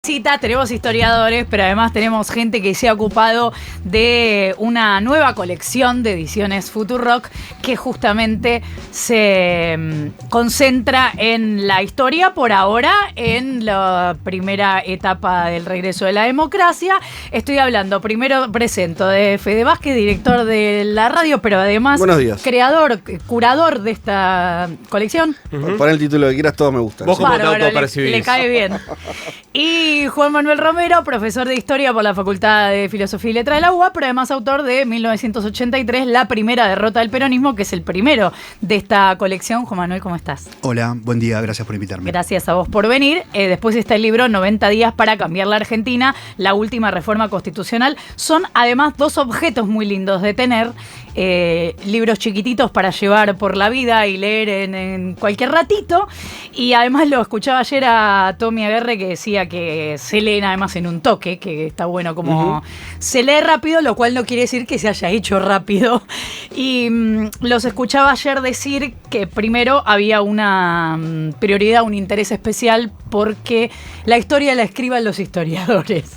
visita, tenemos historiadores, pero además tenemos gente que se ha ocupado de una nueva colección de ediciones Futurock que justamente se concentra en la historia, por ahora, en la primera etapa del regreso de la democracia. Estoy hablando, primero presento de Fede Vázquez, director de la radio, pero además curador de esta colección. Pon el título que quieras, todo me gusta. Vos como te Bárbaro, autopercibís. le cae bien. Y Juan Manuel Romero, profesor de Historia por la Facultad de Filosofía y Letras de la UBA, pero además autor de 1983, La primera derrota del peronismo, que es el primero de esta colección. Juan Manuel, ¿cómo estás? Hola, buen día, gracias por invitarme. Gracias a vos por venir. Después está el libro 90 días para cambiar la Argentina, la última reforma constitucional. Son además dos objetos muy lindos de tener. Libros chiquititos para llevar por la vida y leer en cualquier ratito. Y además lo escuchaba ayer a Tommy Aguerre, que decía que se leen además en un toque, que está bueno como se lee rápido, lo cual no quiere decir que se haya hecho rápido. Y los escuchaba ayer decir que primero había una prioridad, un interés especial, porque la historia la escriban los historiadores.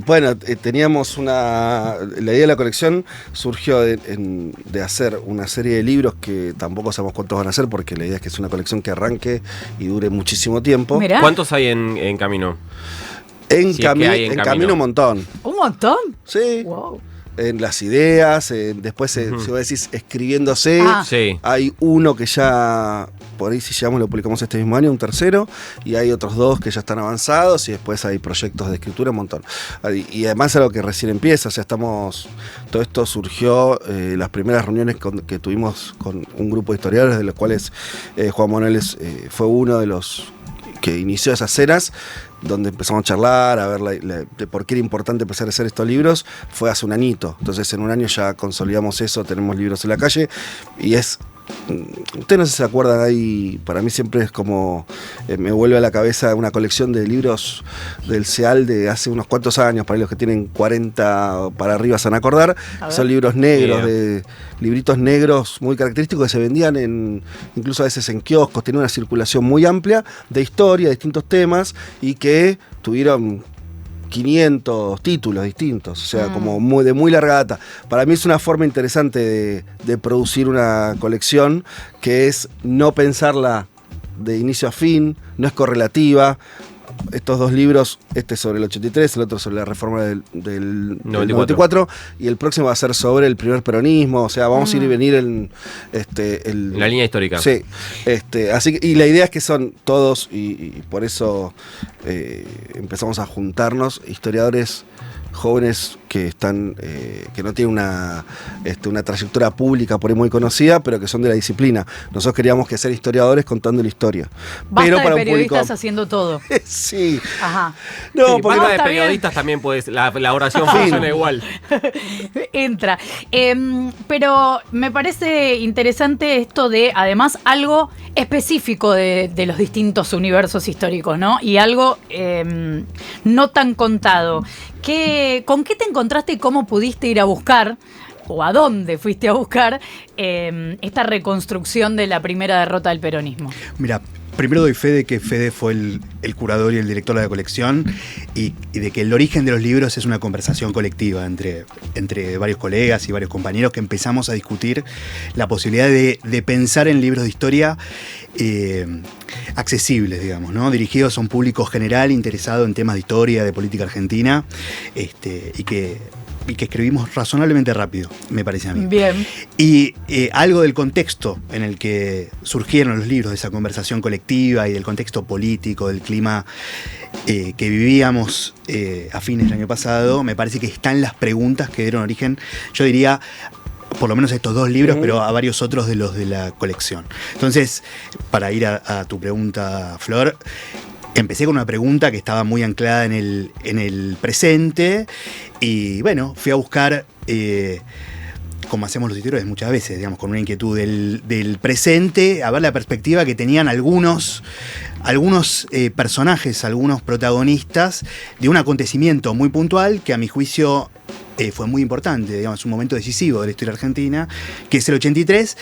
Bueno, teníamos la idea de la colección surgió de hacer una serie de libros que tampoco sabemos cuántos van a ser, porque la idea es que es una colección que arranque y dure muchísimo tiempo. Mirá. ¿Cuántos hay en camino? En Si es que hay en camino camino un montón. ¿Un montón? Sí. Wow. En las ideas, después, si vos decís escribiéndose, Sí. hay uno que ya, por ahí si llegamos lo publicamos este mismo año, un tercero, y hay otros dos que ya están avanzados, y después hay proyectos de escritura, un montón. Y además es algo que recién empieza, o sea, todo esto surgió, las primeras reuniones que tuvimos con un grupo de historiadores, de los cuales Juan Manuel fue uno de los que inició esas cenas, donde empezamos a charlar, a ver de por qué era importante empezar a hacer estos libros, fue hace un añito. Entonces en un año ya consolidamos eso, tenemos libros en la calle, y ustedes no sé si se acuerdan, ahí para mí siempre es como, me vuelve a la cabeza una colección de libros del CEAL de hace unos cuantos años, para los que tienen 40 para arriba se van a acordar, son libros negros, libritos negros muy característicos que se vendían incluso a veces en kioscos, tenían una circulación muy amplia de historia, de distintos temas, y que tuvieron 500 títulos distintos, o sea, como de muy larga data. Para mí es una forma interesante de producir una colección que es no pensarla de inicio a fin, no es correlativa. Estos dos libros, este sobre el 83, el otro sobre la reforma del 94, y el próximo va a ser sobre el primer peronismo, o sea, vamos a ir y venir en la línea histórica. Sí, así que, y la idea es que son todos, y por eso empezamos a juntarnos, historiadores jóvenes que están que no tienen una trayectoria pública por ahí muy conocida, pero que son de la disciplina. Nosotros queríamos que ser historiadores contando la historia. Basta pero de para periodistas un público haciendo todo. Sí. Ajá. No, Sí, porque basta de está bien. periodistas también puedes, la oración funciona igual. Entra. Pero me parece interesante esto de, además, algo específico de los distintos universos históricos, ¿no? Y algo no tan contado. ¿Con qué te encontraste y cómo pudiste ir a buscar, o a dónde fuiste a buscar, esta reconstrucción de la primera derrota del peronismo? Mira, primero doy fe de que Fede fue el curador y el director de la colección, y de que el origen de los libros es una conversación colectiva entre varios colegas y varios compañeros que empezamos a discutir la posibilidad de pensar en libros de historia accesibles, digamos, ¿no? Dirigidos a un público general interesado en temas de historia, de política argentina, y que escribimos razonablemente rápido, me parece a mí. Bien. Y algo del contexto en el que surgieron los libros, de esa conversación colectiva y del contexto político, del clima que vivíamos a fines del año pasado, me parece que están las preguntas que dieron origen, yo diría, por lo menos a estos dos libros, pero a varios otros de los de la colección. Entonces, para ir a tu pregunta, Flor, empecé con una pregunta que estaba muy anclada en el presente, y bueno, fui a buscar, como hacemos los historiadores muchas veces, digamos, con una inquietud del presente, a ver la perspectiva que tenían algunos personajes, algunos protagonistas de un acontecimiento muy puntual que a mi juicio fue muy importante, digamos, un momento decisivo de la historia argentina, que es el 83,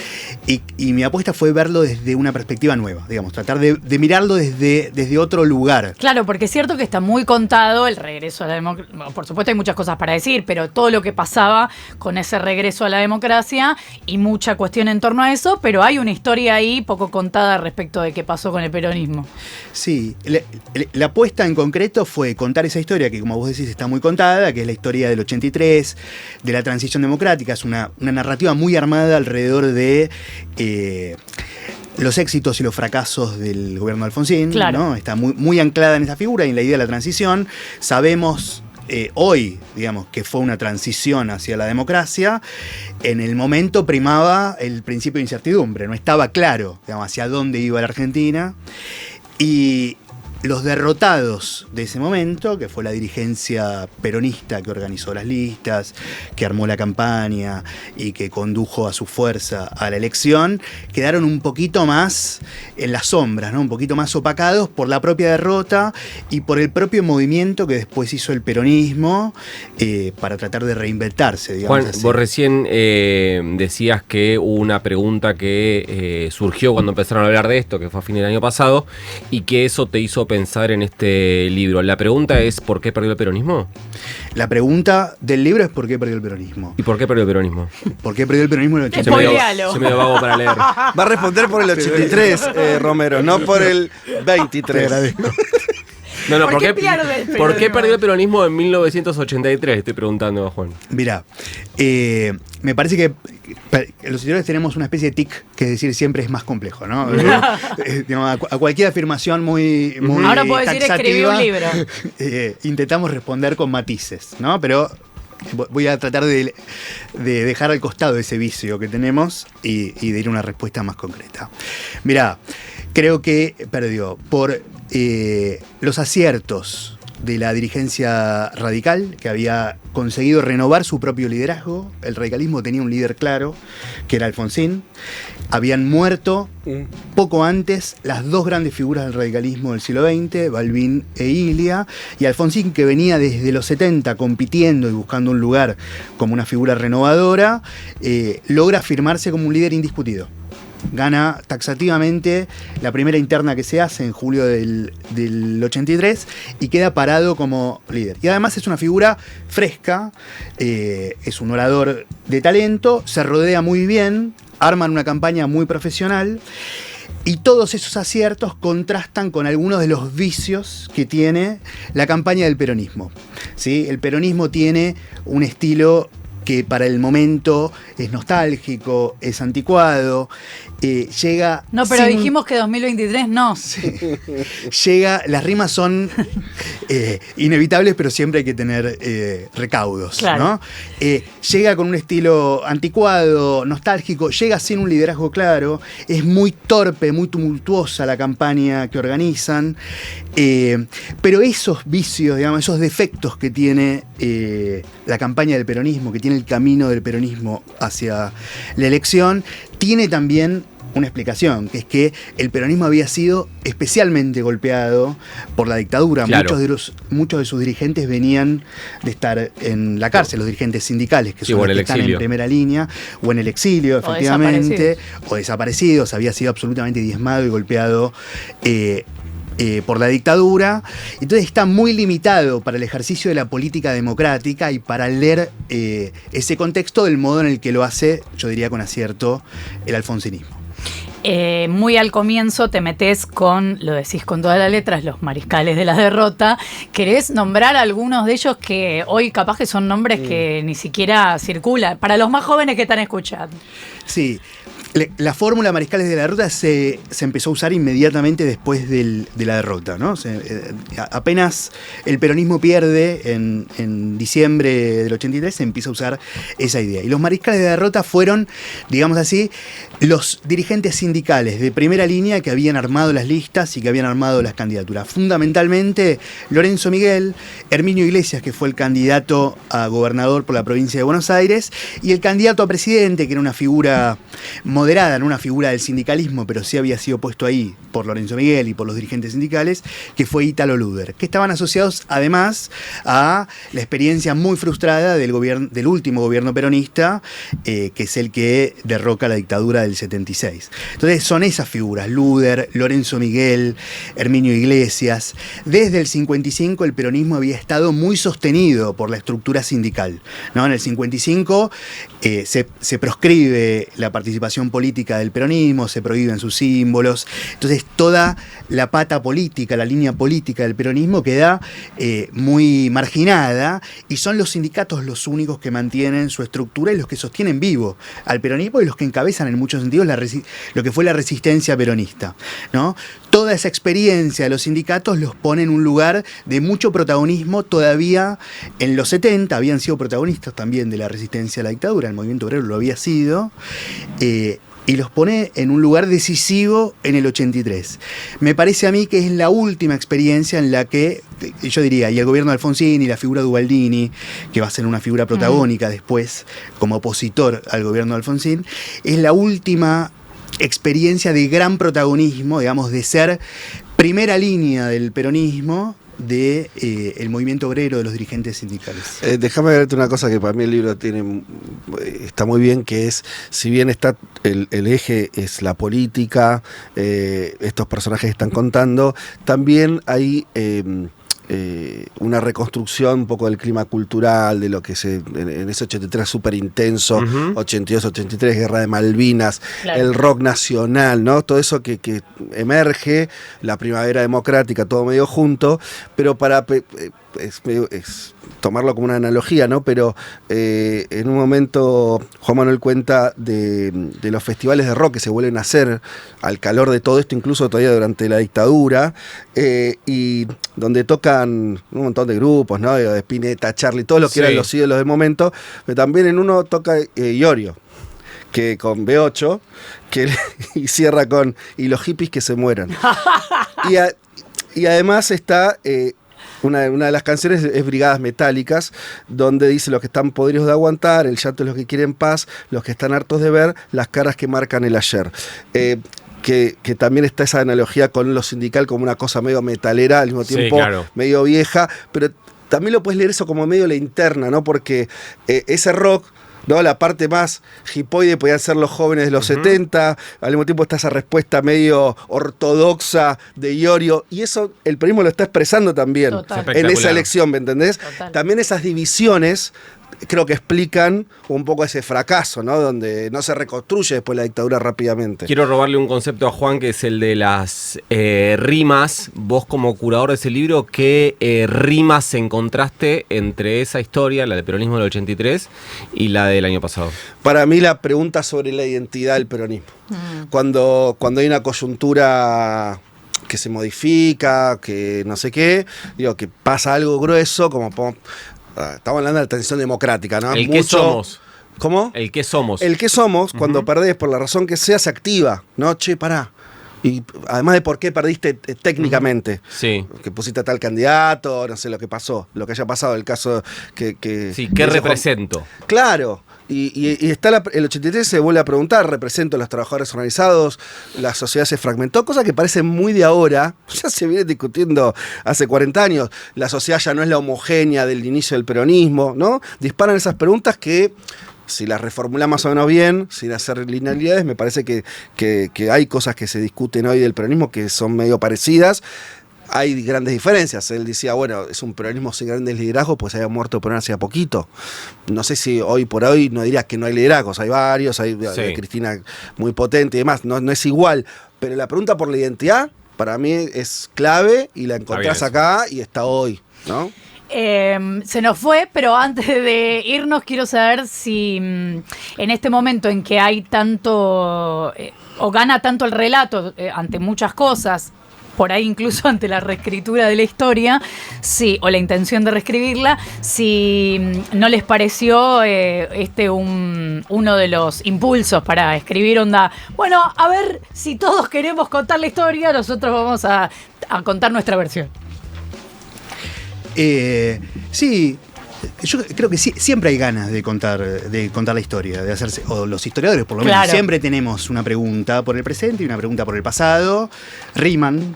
y mi apuesta fue verlo desde una perspectiva nueva, digamos, tratar de mirarlo desde otro lugar. Claro, porque es cierto que está muy contado el regreso a la democracia. Por supuesto hay muchas cosas para decir, pero todo lo que pasaba con ese regreso a la democracia y mucha cuestión en torno a eso, pero hay una historia ahí poco contada respecto de qué pasó con el peronismo. Sí, la apuesta en concreto fue contar esa historia que, como vos decís, está muy contada, que es la historia del 83, de la transición democrática. Es una narrativa muy armada alrededor de los éxitos y los fracasos del gobierno de Alfonsín, claro, ¿no? Está muy, muy anclada en esa figura y en la idea de la transición. Sabemos hoy, digamos, que fue una transición hacia la democracia. En el momento primaba el principio de incertidumbre, no estaba claro, digamos, hacia dónde iba la Argentina. Y los derrotados de ese momento, que fue la dirigencia peronista que organizó las listas, que armó la campaña y que condujo a su fuerza a la elección, quedaron un poquito más en las sombras, ¿no? Un poquito más opacados por la propia derrota y por el propio movimiento que después hizo el peronismo para tratar de reinventarse, digamos. Juan, así. vos recién decías que hubo una pregunta que surgió cuando empezaron a hablar de esto, que fue a fin del año pasado, y que eso te hizo pensar en este libro. La pregunta es: ¿por qué perdió el peronismo? La pregunta del libro es ¿por qué perdió el peronismo? ¿Y por qué perdió el peronismo? ¿Por qué perdió el peronismo en el 83? Spoilealo. Se me dio vago para leer. Va a responder por el 83, Romero, no por el 23. No, ¿Por qué pierde el peronismo? ¿Por qué perdió el peronismo en 1983? Estoy preguntando a Juan. Mirá, me parece que los historiadores tenemos una especie de tic, que es decir, siempre es más complejo, ¿no? Digamos, a cualquier afirmación muy ahora puedo decir escribí un libro. Intentamos responder con matices, ¿no? Pero voy a tratar de dejar al costado ese vicio que tenemos y de ir a una respuesta más concreta. Mirá, creo que perdió por los aciertos de la dirigencia radical, que había conseguido renovar su propio liderazgo. El radicalismo tenía un líder claro, que era Alfonsín. Habían muerto poco antes las dos grandes figuras del radicalismo del siglo XX, Balbín e Ilia, y Alfonsín, que venía desde los 70 compitiendo y buscando un lugar como una figura renovadora, logra afirmarse como un líder indiscutido. Gana taxativamente la primera interna que se hace en julio del 83 y queda parado como líder. Y además es una figura fresca, es un orador de talento, se rodea muy bien, arman una campaña muy profesional y todos esos aciertos contrastan con algunos de los vicios que tiene la campaña del peronismo, ¿sí? El peronismo tiene un estilo que para el momento es nostálgico, es anticuado, llega... No, pero dijimos que 2023 no. Sí. Llega, las rimas son inevitables, pero siempre hay que tener recaudos, claro, ¿no? Llega con un estilo anticuado, nostálgico, llega sin un liderazgo claro, es muy torpe, muy tumultuosa la campaña que organizan, pero esos vicios, digamos, esos defectos que tiene la campaña del peronismo, que tiene el camino del peronismo hacia la elección, tiene también una explicación, que es que el peronismo había sido especialmente golpeado por la dictadura. Claro. Muchos de sus dirigentes venían de estar en la cárcel, los dirigentes sindicales, que son los que están en primera línea, o en el exilio, efectivamente, o desaparecidos. Había sido absolutamente diezmado y golpeado por la dictadura. Entonces está muy limitado para el ejercicio de la política democrática y para leer ese contexto del modo en el que lo hace, yo diría con acierto, el alfonsinismo. Muy al comienzo te metés con, lo decís con todas las letras, los mariscales de la derrota. ¿Querés nombrar algunos de ellos que hoy capaz que son nombres que ni siquiera circulan? Para los más jóvenes que están escuchando. Sí. La fórmula Mariscales de la Derrota se empezó a usar inmediatamente después de la derrota, ¿no? Apenas el peronismo pierde en diciembre del 83, se empieza a usar esa idea. Y los Mariscales de la Derrota fueron, digamos así, los dirigentes sindicales de primera línea que habían armado las listas y que habían armado las candidaturas. Fundamentalmente Lorenzo Miguel, Herminio Iglesias, que fue el candidato a gobernador por la provincia de Buenos Aires, y el candidato a presidente, que era una figura moderada, no una figura del sindicalismo, pero sí había sido puesto ahí por Lorenzo Miguel y por los dirigentes sindicales, que fue Ítalo Luder, que estaban asociados además a la experiencia muy frustrada del último gobierno peronista, que es el que derroca la dictadura del 76. Entonces son esas figuras, Luder, Lorenzo Miguel, Herminio Iglesias. Desde el 55 el peronismo había estado muy sostenido por la estructura sindical, ¿no? En el 55 se proscribe la participación política del peronismo, se prohíben sus símbolos. Entonces toda la pata política, la línea política del peronismo queda muy marginada, y son los sindicatos los únicos que mantienen su estructura y los que sostienen vivo al peronismo y los que encabezan en muchos sentidos lo que fue la resistencia peronista, ¿no? Toda esa experiencia de los sindicatos los pone en un lugar de mucho protagonismo. Todavía en los 70 habían sido protagonistas también de la resistencia a la dictadura, el movimiento obrero lo había sido, y los pone en un lugar decisivo en el 83. Me parece a mí que es la última experiencia en la que, yo diría, y el gobierno de Alfonsín y la figura de Ubaldini, que va a ser una figura protagónica después como opositor al gobierno de Alfonsín, es la última experiencia de gran protagonismo, digamos, de ser primera línea del peronismo, de el movimiento obrero, de los dirigentes sindicales. Déjame verte una cosa que para mí el libro está muy bien, que es, si bien está el eje es la política, estos personajes están contando, también hay una reconstrucción un poco del clima cultural, de lo que en ese 83 súper intenso, 82-83, Guerra de Malvinas, claro, el rock nacional, ¿no? Todo eso que emerge, la primavera democrática, todo medio junto, pero es tomarlo como una analogía, ¿no? Pero en un momento Juan Manuel cuenta de los festivales de rock que se vuelven a hacer al calor de todo esto, incluso todavía durante la dictadura, y donde tocan un montón de grupos, ¿no? De Spinetta, Charlie, todos los que eran los ídolos del momento, pero también en uno toca Iorio, que con B8, y cierra con "y los hippies que se mueran". Y además está... Una de las canciones es Brigadas Metálicas, donde dice: los que están podridos de aguantar, el llanto de los que quieren paz, los que están hartos de ver, las caras que marcan el ayer. Que también está esa analogía con lo sindical como una cosa medio metalera, al mismo tiempo medio vieja, pero también lo puedes leer eso como medio la interna, ¿no? Porque ese rock, ¿no? La parte más hipoide podían ser los jóvenes de los 70, al mismo tiempo está esa respuesta medio ortodoxa de Iorio, y eso el peronismo lo está expresando también en esa elección, ¿me entendés? Total. También esas divisiones creo que explican un poco ese fracaso, ¿no? Donde no se reconstruye después la dictadura rápidamente. Quiero robarle un concepto a Juan, que es el de las rimas. Vos, como curador de ese libro, ¿qué rimas encontraste entre esa historia, la del peronismo del 83, y la del año pasado? Para mí, la pregunta sobre la identidad del peronismo. Cuando hay una coyuntura que se modifica, que no sé qué, digo, que pasa algo grueso, como... Estamos hablando de la transición democrática, ¿no? El que somos. ¿Cómo? El que somos. El que somos, cuando perdés por la razón que sea, se activa, ¿no? Che, pará. Y además de por qué perdiste técnicamente. Sí. Que pusiste a tal candidato, no sé lo que pasó, lo que haya pasado, el caso que sí, ¿qué represento? Claro. Y está el 83 se vuelve a preguntar: ¿represento a los trabajadores organizados? La sociedad se fragmentó, cosa que parece muy de ahora, ya se viene discutiendo hace 40 años. La sociedad ya no es la homogénea del inicio del peronismo, ¿no? Disparan esas preguntas que, si las reformulamos más o menos bien, sin hacer linealidades, me parece que hay cosas que se discuten hoy del peronismo que son medio parecidas. Hay grandes diferencias. Él decía, bueno, es un peronismo sin grandes liderazgos, pues había muerto Perón hace poquito. No sé si hoy por hoy no dirías que no hay liderazgos, hay varios, hay Cristina muy potente y demás, no es igual. Pero la pregunta por la identidad, para mí es clave, y la encontrás acá y está hoy, ¿no? Se nos fue, pero antes de irnos quiero saber si en este momento en que hay tanto, o gana tanto el relato ante muchas cosas, por ahí incluso ante la reescritura de la historia, sí, o la intención de reescribirla, si no les pareció uno de los impulsos para escribir onda, bueno, a ver, si todos queremos contar la historia, nosotros vamos a contar nuestra versión. Sí, Yo creo que siempre hay ganas de contar la historia, de hacerse, o los historiadores por lo menos, Claro. siempre tenemos una pregunta por el presente y una pregunta por el pasado. Riman,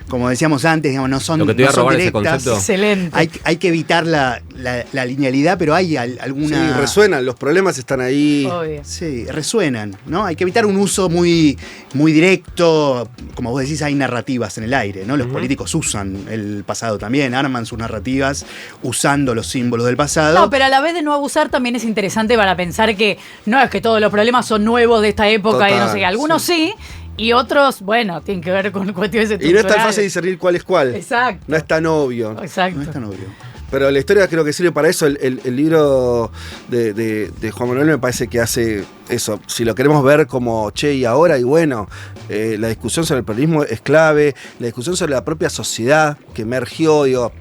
como decíamos antes, digamos, no son, Lo que te iba no a son robar ese directas. concepto. Excelente. Hay que evitar la linealidad, pero hay alguna... Sí, resuenan, los problemas están ahí. Obvio. Sí, resuenan, ¿no? Hay que evitar un uso muy, muy directo. Como vos decís, hay narrativas en el aire, ¿no? Los políticos usan el pasado también, arman sus narrativas usando los símbolos del pasado. No, pero a la vez de no abusar también es interesante para pensar que no es que todos los problemas son nuevos de esta época y no sé qué. Algunos sí. Y otros, bueno, tienen que ver con cuestiones Y estructurales. no es tan fácil discernir cuál es cuál. Exacto. No es tan obvio. Exacto. No es tan obvio. Pero la historia creo que sirve para eso. El libro de Juan Manuel me parece que hace eso. Si lo queremos ver como che y ahora, y bueno, la discusión sobre el peronismo es clave. La discusión sobre la propia sociedad que emergió, digo,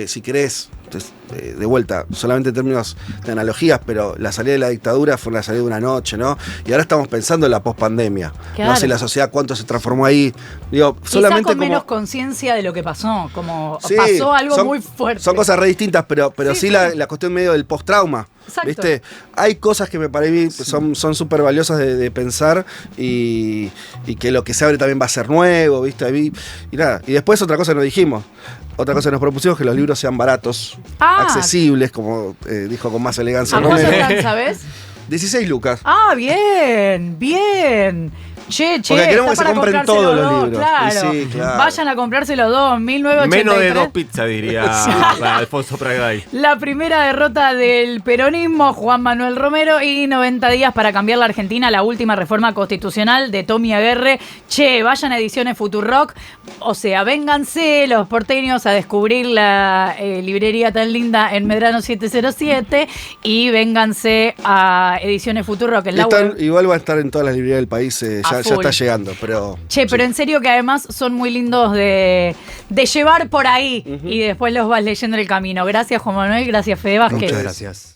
si querés, de vuelta, solamente en términos de analogías, pero la salida de la dictadura fue la salida de una noche, ¿no? Y ahora estamos pensando en la pospandemia. Claro. No sé la sociedad cuánto se transformó ahí. Digo, Quizá solamente con como... menos conciencia de lo que pasó, como Sí, pasó algo son- muy fuerte. Son cosas re distintas, pero Sí, sí, sí. la cuestión medio del post-trauma. Exacto. ¿Viste? Hay cosas que me parece son súper valiosas de pensar y que lo que se abre también va a ser nuevo, ¿viste? Y nada. Y después otra cosa que nos dijimos. Otra cosa que nos propusimos, que los libros sean baratos, accesibles, como dijo con más elegancia ¿A cuánto Romero. están, sabes? 16 lucas. Ah, bien, bien. Che, Porque queremos está que se para compren comprarse todos los dos, libros. Claro. Y sí, claro. Vayan a comprarse los dos, 1983. Menos de 2 pizzas, diría Alfonso Pradgay. La primera derrota del peronismo, Juan Manuel Romero, y 90 días para cambiar la Argentina, la última reforma constitucional de Tommy Aguerre. Che, vayan a Ediciones Futurock, o sea, vénganse los porteños a descubrir la librería tan linda en Medrano 707 y vénganse a Ediciones Futurock en la web. Igual va a estar en todas las librerías del país, ya full. está llegando, pero... Che, pero en serio que además son muy lindos de llevar por ahí y después los vas leyendo en el camino. Gracias, Juan Manuel, gracias, Fede Vázquez. Muchas gracias.